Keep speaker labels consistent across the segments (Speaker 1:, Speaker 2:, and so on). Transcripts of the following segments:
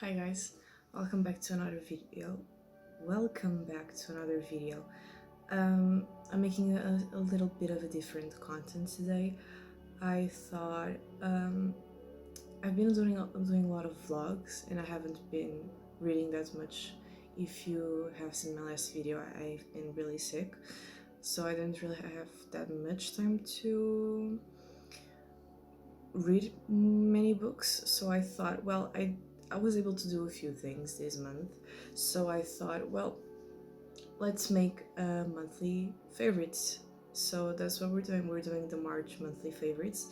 Speaker 1: Hi guys, welcome back to another video. Welcome back to another video. I'm making a little bit of a different content today. I thought I've been doing a lot of vlogs and I haven't been reading that much. If you have seen my last video, I've been really sick, so I didn't really have that much time to read many books. So I thought, well, I was able to do a few things this month, so I thought, well, let's make a monthly favorites. So that's what we're doing. We're doing the March monthly favorites,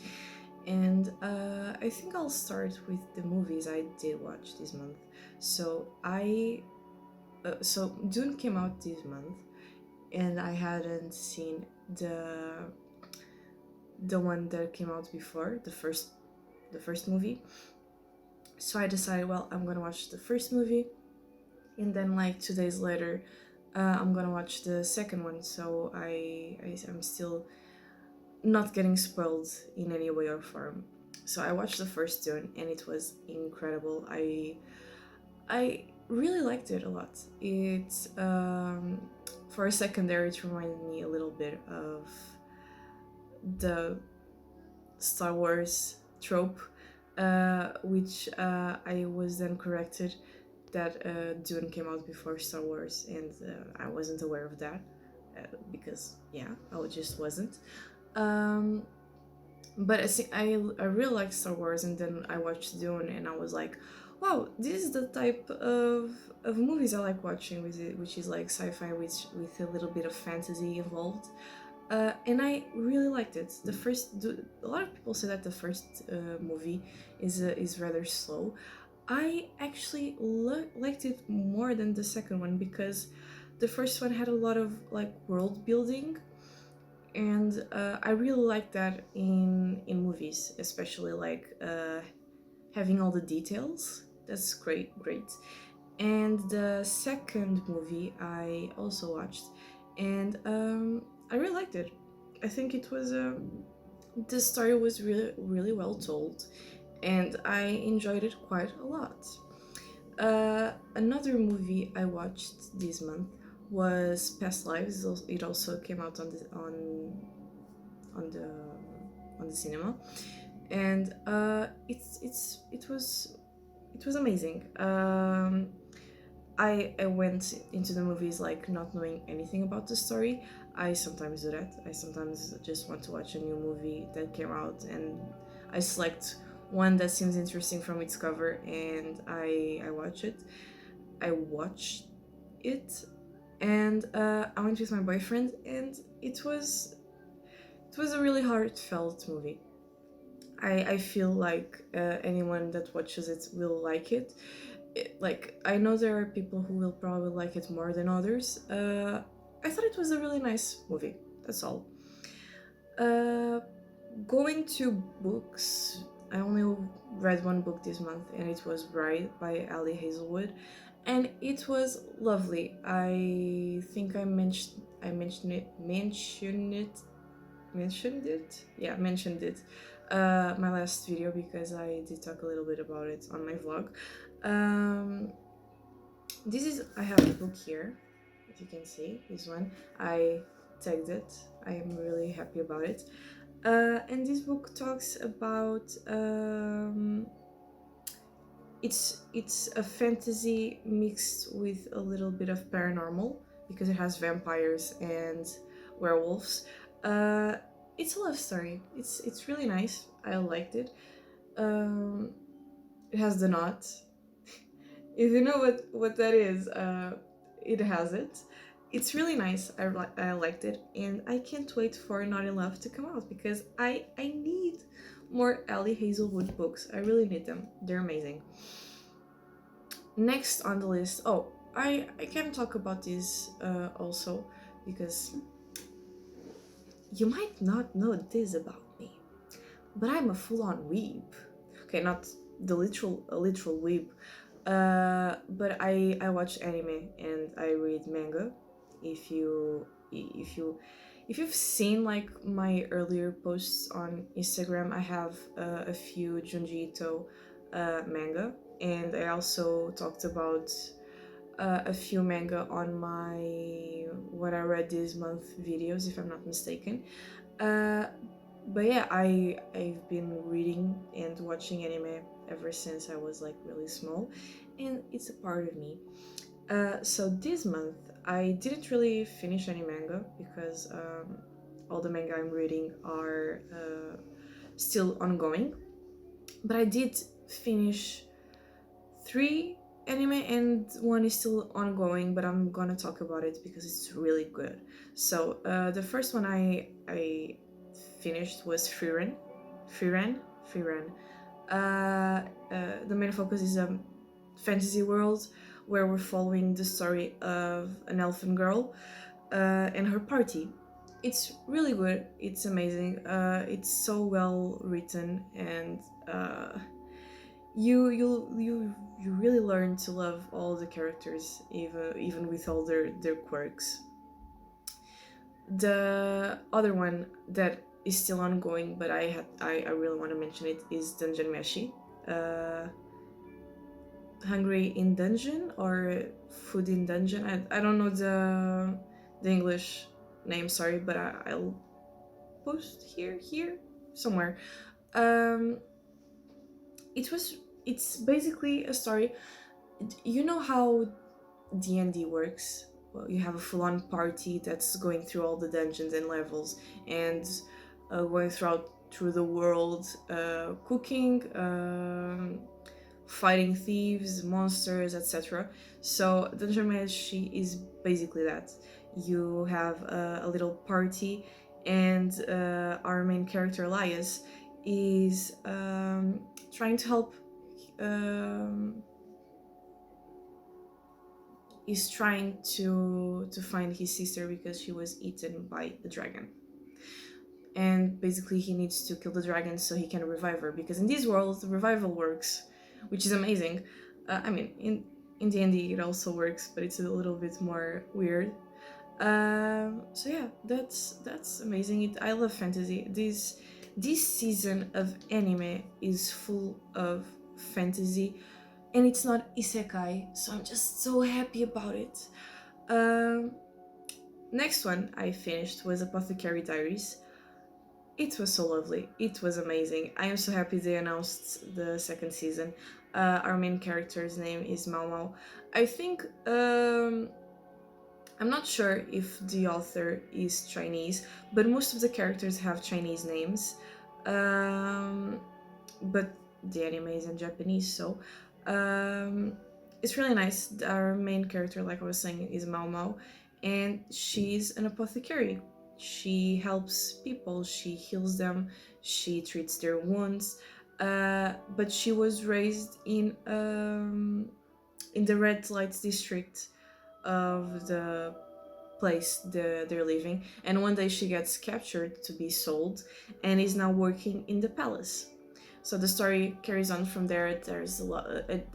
Speaker 1: and I think I'll start with the movies I did watch this month. So Dune came out this month, and I hadn't seen the one that came out before, the first movie. So I decided, well, I'm gonna watch the first movie, and then like 2 days later, I'm gonna watch the second one. So I'm still not getting spoiled in any way or form. So I watched the first one, and it was incredible. I really liked it a lot. It's for a second there, it reminded me a little bit of the Star Wars trope, which I was then corrected that Dune came out before Star Wars, and I wasn't aware of that because yeah, I just wasn't. Um, but I really liked Star Wars, and then I watched Dune, and I was like, wow, this is the type of movies I like watching, which is like sci-fi with a little bit of fantasy involved. And I really liked it. A lot of people say that the first movie is rather slow. I actually liked it more than the second one because the first one had a lot of like world building, and I really like that in movies, especially like having all the details. That's great. And the second movie I also watched, and I really liked it. I think it was the story was really well told, and I enjoyed it quite a lot. Another movie I watched this month was Past Lives. It also came out on the on the cinema, and it was amazing. I went into the movies like not knowing anything about the story. I sometimes do that. I sometimes just want to watch a new movie that came out, and I select one that seems interesting from its cover, and I watch it. I watched it, and I went with my boyfriend, and it was a really heartfelt movie. I feel like anyone that watches it will like it. Like, I know there are people who will probably like it more than others. I thought it was a really nice movie. That's all. Uh, Going to books, I only read one book this month, and it was Bride by Ali Hazelwood, and it was lovely. I think I mentioned it. Yeah, mentioned it. My last video because I did talk a little bit about it on my vlog. Um, I have the book here, if you can see this one. I tagged it. I am really happy about it. And this book talks about it's a fantasy mixed with a little bit of paranormal because it has vampires and werewolves. Uh, it's a love story. It's really nice. I liked it. Um, it has the knot. If you know what that is, it has it. It's really nice. I liked it, and I can't wait for Not in Love to come out because I need more Ali Hazelwood books. I really need them. They're amazing. Next on the list, oh, I can talk about this also because you might not know this about me, but I'm a full-on weeb. Okay, not the literal weeb, but I watch anime and I read manga. If you if you if you've seen like my earlier posts on Instagram, I have a few Junji Ito manga. and I also talked about a few manga on my what I read this month videos, if I'm not mistaken. Uh, but yeah, I've been reading and watching anime ever since I was like really small, and it's a part of me. So this month I didn't really finish any manga because all the manga I'm reading are still ongoing. But I did finish three anime and one is still ongoing, but I'm gonna talk about it because it's really good. So the first one I finished was Frieren. The main focus is a fantasy world where we're following the story of an elfin girl and her party. It's really good. It's amazing. It's so well written, and you really learn to love all the characters, even with all their quirks. The other one that is still ongoing, but I really want to mention it, is Dungeon Meshi. Uh, Hungry in Dungeon or Food in Dungeon. I don't know the English name, sorry, but I'll post here somewhere. Um, it's basically a story. You know how D&D works? Well, you have a full-on party that's going through all the dungeons and levels and going through the world, cooking, fighting thieves, monsters, etc. So Dungeon Meshi is basically that. You have a little party, and our main character Elias is trying to help. Um, is trying to find his sister because she was eaten by the dragon, and basically he needs to kill the dragon so he can revive her, because in this world the revival works, which is amazing. I mean, in D&D it also works, but it's a little bit more weird. So yeah, that's amazing. I love fantasy. This season of anime is full of fantasy, and it's not isekai, so I'm just so happy about it. Um, Next one I finished was Apothecary Diaries. It was so lovely. It was amazing. I am so happy they announced the second season. Our main character's name is Mao Mao. I think I'm not sure if the author is Chinese, but most of the characters have Chinese names. Um, but the anime is in Japanese, so it's really nice. Our main character, like I was saying, is Mao Mao, and she's an apothecary. She helps people, she heals them, she treats their wounds. But she was raised in the red lights district of the place they're living, and one day she gets captured to be sold and is now working in the palace. So the story carries on from there. There's a lot.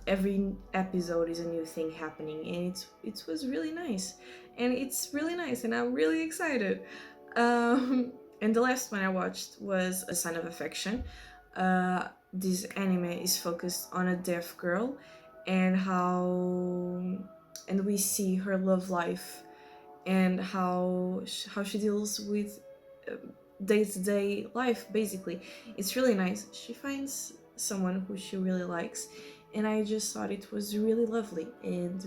Speaker 1: Every episode is a new thing happening, and it was really nice, and it's really nice, and I'm really excited. And the last one I watched was A Sign of Affection. This anime is focused on a deaf girl, and and we see her love life and how she deals with day-to-day life. Basically, it's really nice. She finds someone who she really likes, and I just thought it was really lovely and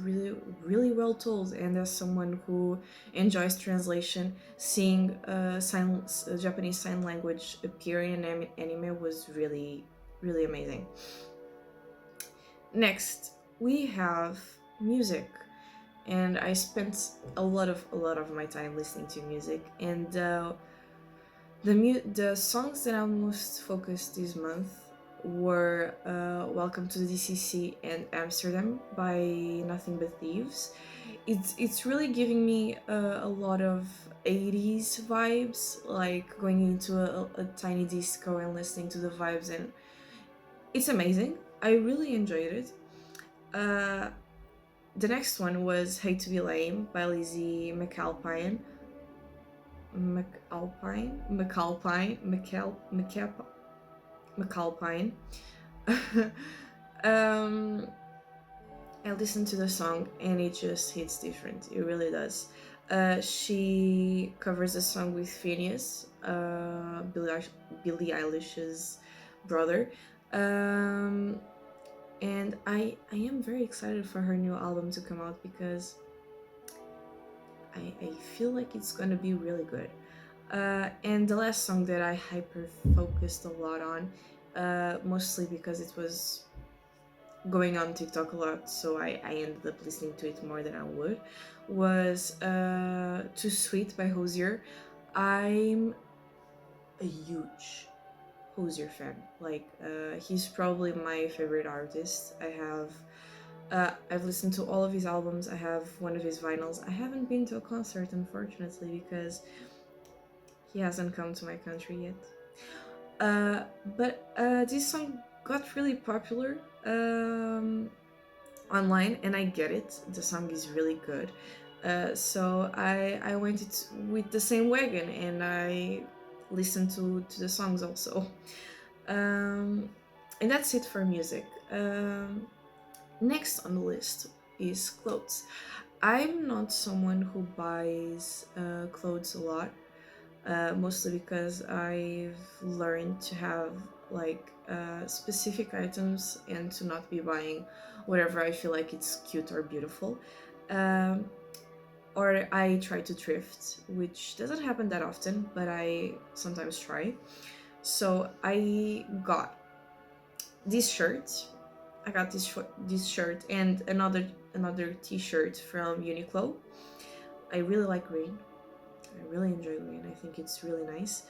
Speaker 1: really well told. And as someone who enjoys translation, seeing Japanese sign language appear in an anime was really amazing. Next we have music, and I spent a lot of my time listening to music. And the songs that I most focused this month were "Welcome to the DCC" and "Amsterdam" by Nothing But Thieves. It's really giving me a lot of 80s vibes, like going into a tiny disco and listening to the vibes, and it's amazing. I really enjoyed it. Uh, The next one was Hate to Be Lame by Lizzie McAlpine. McAlpine. Um, I listened to the song and it just hits different. It really does. She covers the song with Phineas, Billie Eilish's brother. Um, and I am very excited for her new album to come out because I feel like it's gonna be really good. And the last song that I hyper focused a lot on, mostly because it was going on TikTok a lot, so I ended up listening to it more than I would, was Too Sweet by Hosier. I'm a huge Hosier fan. Like, he's probably my favorite artist. I've listened to all of his albums. I have one of his vinyls. I haven't been to a concert, unfortunately, because he hasn't come to my country yet. But this song got really popular online, and I get it. The song is really good. So I went it with the same wagon, and I listened to the songs also. Um, and that's it for music. Next on the list is clothes. I'm not someone who buys clothes a lot, mostly because I've learned to have like specific items and to not be buying whatever I feel like it's cute or beautiful. Um, or I try to thrift, which doesn't happen that often, but I sometimes try. So I got this shirt. I got this shirt and another T-shirt from Uniqlo. I really like green. I really enjoy green. I think it's really nice.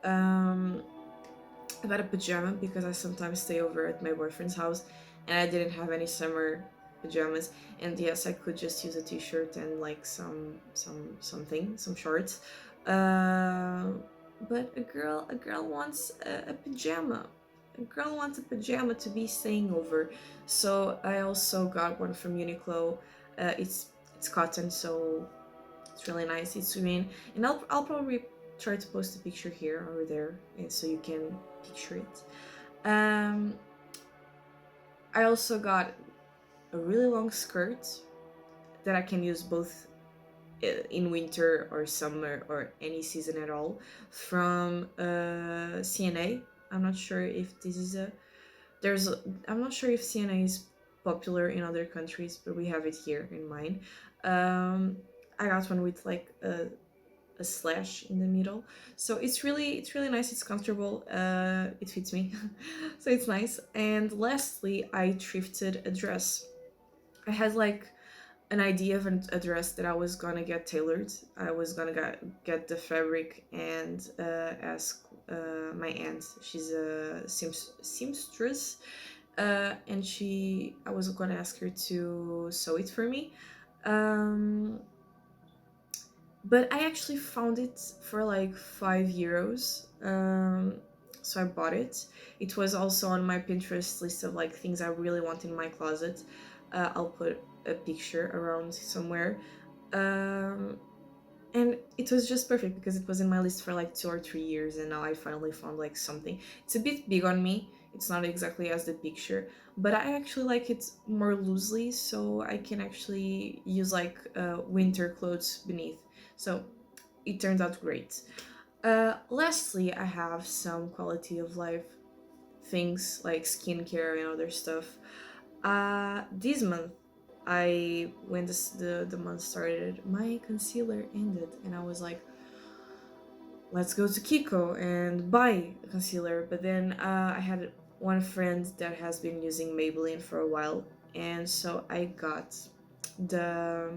Speaker 1: Um, I got a pajama because I sometimes stay over at my boyfriend's house, and I didn't have any summer pajamas. And yes, I could just use a T-shirt and like some shorts. Uh, but a girl wants a pajama. A girl wants a pajama to be staying over. So I also got one from Uniqlo. It's cotton, so it's really nice. It's green, and I'll probably try to post a picture here or there, and so you can picture it. Um, I also got a really long skirt that I can use both in winter or summer or any season at all from CNA. I'm not sure if this is a there's a, I'm not sure if CNA is popular in other countries, but we have it here in mine. Um, I got one with like a slash in the middle, so it's really nice. It's comfortable. It fits me, so it's nice. And lastly, I thrifted a dress. I had like an idea of a dress that I was gonna get tailored. I was gonna get the fabric and ask my aunt. She's a seamstress, and I was gonna ask her to sew it for me. Um, but I actually found it for like €5. So I bought it. It was also on my Pinterest list of like things I really want in my closet. I'll put a picture around somewhere. Um, and it was just perfect because it was in my list for like 2 or 3 years, and now I finally found like something. It's a bit big on me. It's not exactly as the picture, but I actually like it more loosely, so I can actually use like winter clothes beneath. So it turned out great. Lastly, I have some quality of life things like skincare and other stuff. This month, when the month started, my concealer ended, and I was like, let's go to Kiko and buy a concealer. But then I had one friend that has been using Maybelline for a while, and so I got the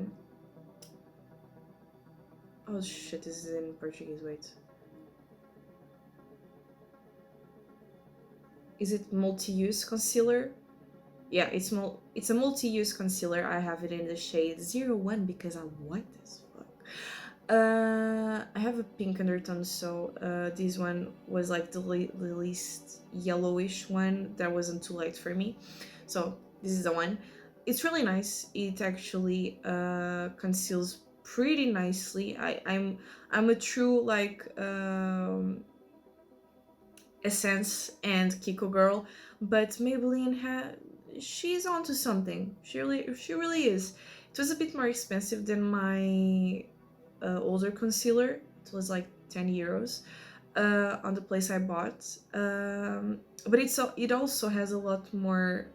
Speaker 1: oh shit, this is in Portuguese. Wait, is it multi-use concealer? Yeah, it's a multi-use concealer. I have it in the shade 01 because I'm white as fuck. I have a pink undertone, so this one was like the least yellowish one that wasn't too light for me. So this is the one. It's really nice. It actually conceals pretty nicely. I'm a true like Essence and Kiko girl, but Maybelline had she's onto something. She really is. It was a bit more expensive than my older concealer. It was like 10 euros on the place I bought. But it also has a lot more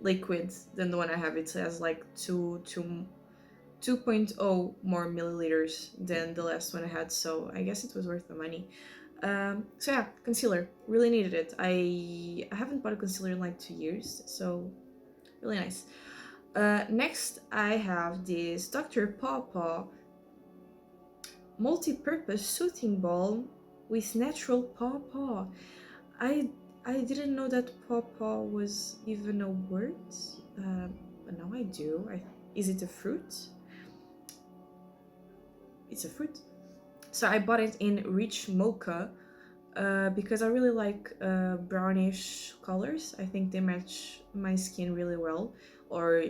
Speaker 1: liquid than the one I have. It has like 2.0 more milliliters than the last one I had, so I guess it was worth the money. So yeah, concealer, really needed it. I haven't bought a concealer in like 2 years, so really nice. Next, I have this Dr. Pawpaw multi-purpose soothing balm with natural pawpaw. I I didn't know that pawpaw was even a word, but now I do. Is it a fruit? It's a fruit. So I bought it in rich mocha because I really like brownish colors. I think they match my skin really well. Or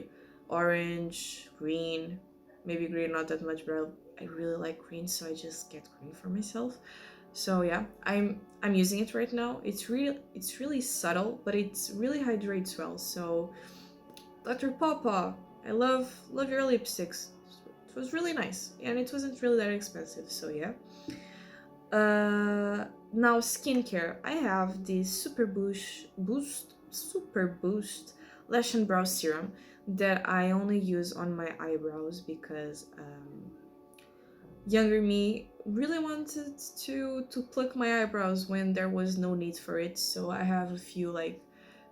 Speaker 1: orange, green, maybe green not that much, but I really like green, so I just get green for myself. So yeah, I'm using it right now. It's really subtle, but it's really hydrates well. So Dr. Pawpaw, I love your lipsticks. It was really nice, and it wasn't really that expensive. So yeah. Now skincare. I have this Super Boost Lash and Brow Serum that I only use on my eyebrows because younger me really wanted to pluck my eyebrows when there was no need for it. So I have a few like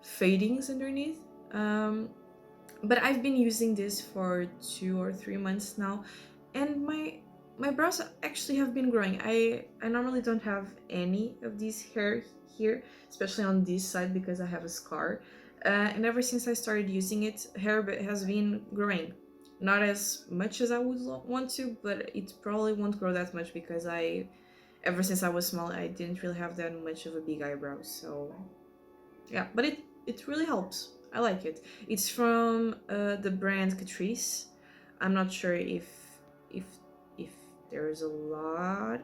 Speaker 1: fadings underneath. But I've been using this for 2 or 3 months now, and my brows actually have been growing. I normally don't have any of these hair here, especially on this side because I have a scar. And ever since I started using it, hair has been growing. Not as much as I would want to, but it probably won't grow that much because ever since I was small, I didn't really have that much of a big eyebrow. So yeah, but it really helps. I like it. It's from the brand Catrice. I'm not sure if if there's a lot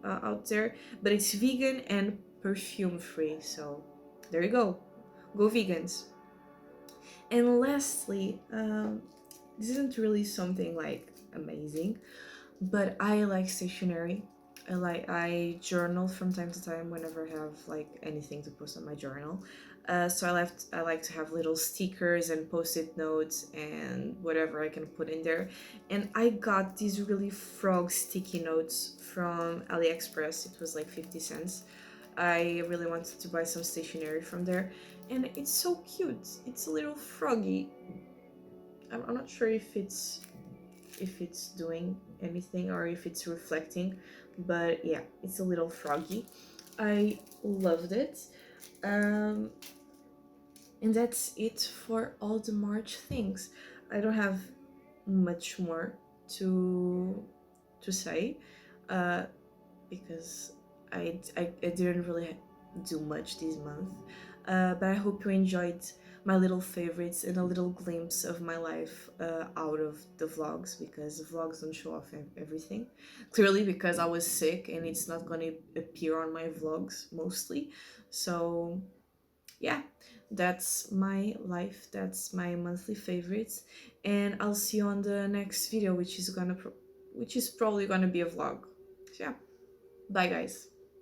Speaker 1: out there, but it's vegan and perfume free. So there you go vegans. And lastly, this isn't really something like amazing, but I like stationery. I journal from time to time whenever I have like anything to post on my journal. So I like to have little stickers and post-it notes and whatever I can put in there. And I got these really frog sticky notes from AliExpress. It was like 50 cents. I really wanted to buy some stationery from there, and it's so cute. It's a little froggy. I'm not sure if it's doing anything or if it's reflecting, but yeah, it's a little froggy. I loved it. um and that's it for all the March things. I don't have much more to say, uh because I didn't really do much this month. But I hope you enjoyed my little favorites and a little glimpse of my life out of the vlogs, because the vlogs don't show off everything. Clearly, because I was sick and it's not going to appear on my vlogs mostly. So, yeah, that's my life. That's my monthly favorites. And I'll see you on the next video, which is probably gonna be a vlog. So, yeah, bye, guys.